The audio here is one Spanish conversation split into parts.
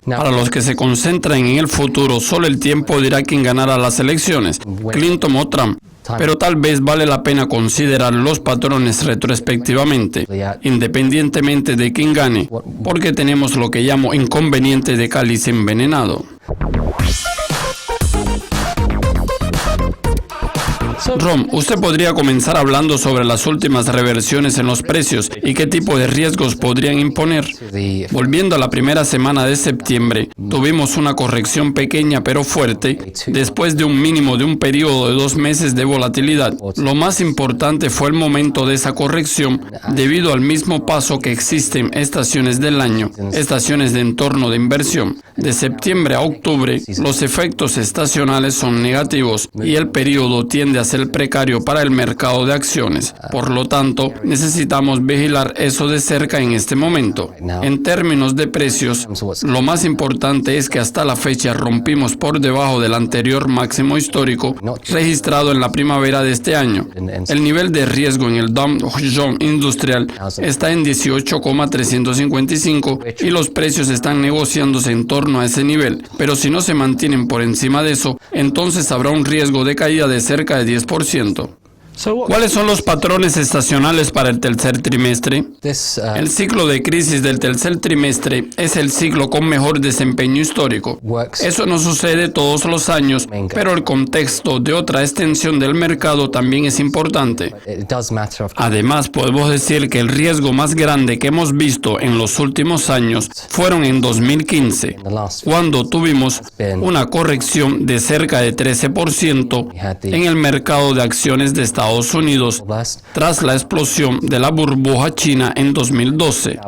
Para los que se concentran en el futuro, solo el tiempo dirá quién ganará las elecciones, Clinton o Trump. Pero tal vez vale la pena considerar los patrones retrospectivamente, independientemente de quién gane, porque tenemos lo que llamo inconveniente de cáliz envenenado. Ron, usted podría comenzar hablando sobre las últimas reversiones en los precios y qué tipo de riesgos podrían imponer. Volviendo a la primera semana de septiembre, tuvimos una corrección pequeña pero fuerte después de un mínimo de un periodo de 2 meses de volatilidad. Lo más importante fue el momento de esa corrección debido al mismo paso que existen estaciones del año, estaciones de entorno de inversión. De septiembre a octubre, los efectos estacionales son negativos y el periodo tiende a ser precario para el mercado de acciones. Por lo tanto, necesitamos vigilar eso de cerca en este momento. En términos de precios, lo más importante es que hasta la fecha rompimos por debajo del anterior máximo histórico registrado en la primavera de este año. El nivel de riesgo en el Dow Jones Industrial está en 18,355 y los precios están negociándose en torno a ese nivel. Pero si no se mantienen por encima de eso, entonces habrá un riesgo de caída de cerca de 10%. ¿Cuáles son los patrones estacionales para el tercer trimestre? El ciclo de crisis del tercer trimestre es el ciclo con mejor desempeño histórico. Eso no sucede todos los años, pero el contexto de otra extensión del mercado también es importante. Además, podemos decir que el riesgo más grande que hemos visto en los últimos años fueron en 2015, cuando tuvimos una corrección de cerca de 13% en el mercado de acciones de Estados Unidos tras la explosión de la burbuja china en 2012,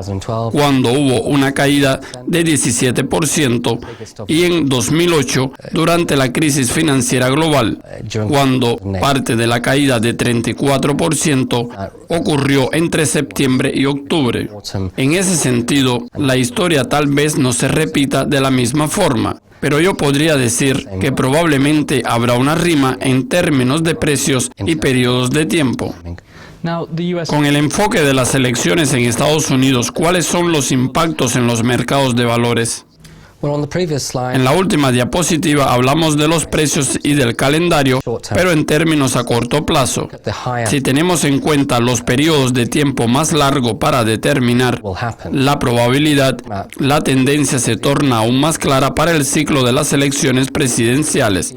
cuando hubo una caída de 17%, y en 2008 durante la crisis financiera global, cuando parte de la caída de 34% ocurrió entre septiembre y octubre. En ese sentido, la historia tal vez no se repita de la misma forma. Pero yo podría decir que probablemente habrá una rima en términos de precios y periodos de tiempo. Con el enfoque de las elecciones en Estados Unidos, ¿cuáles son los impactos en los mercados de valores? En la última diapositiva hablamos de los precios y del calendario, pero en términos a corto plazo. Si tenemos en cuenta los periodos de tiempo más largo para determinar la probabilidad, la tendencia se torna aún más clara para el ciclo de las elecciones presidenciales.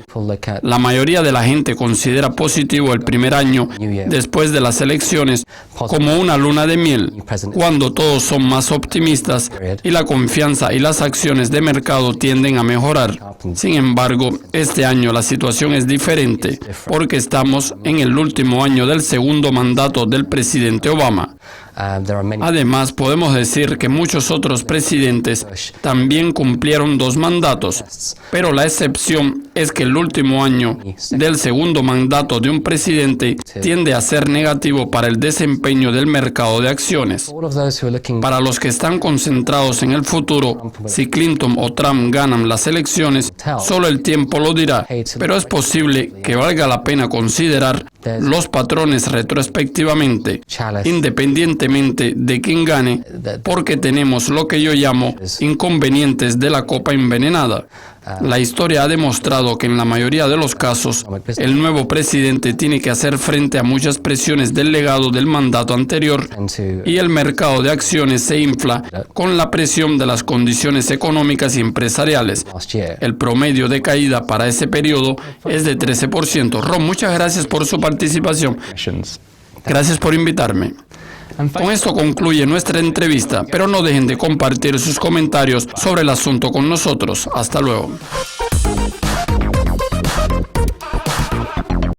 La mayoría de la gente considera positivo el primer año después de las elecciones como una luna de miel, cuando todos son más optimistas y la confianza y las acciones de mercado tienden a mejorar. Sin embargo, este año la situación es diferente porque estamos en el último año del segundo mandato del presidente Obama. Además, podemos decir que muchos otros presidentes también cumplieron 2 mandatos, pero la excepción es que el último año del segundo mandato de un presidente tiende a ser negativo para el desempeño del mercado de acciones. Para los que están concentrados en el futuro, si Clinton o Trump ganan las elecciones, solo el tiempo lo dirá, pero es posible que valga la pena considerar los patrones retrospectivamente, independientemente de quién gane, porque tenemos lo que yo llamo inconvenientes de la copa envenenada. La historia ha demostrado que en la mayoría de los casos, el nuevo presidente tiene que hacer frente a muchas presiones del legado del mandato anterior y el mercado de acciones se infla con la presión de las condiciones económicas y empresariales. El promedio de caída para ese periodo es de 13%. Ron, muchas gracias por su participación. Gracias por invitarme. Con esto concluye nuestra entrevista, pero no dejen de compartir sus comentarios sobre el asunto con nosotros. Hasta luego.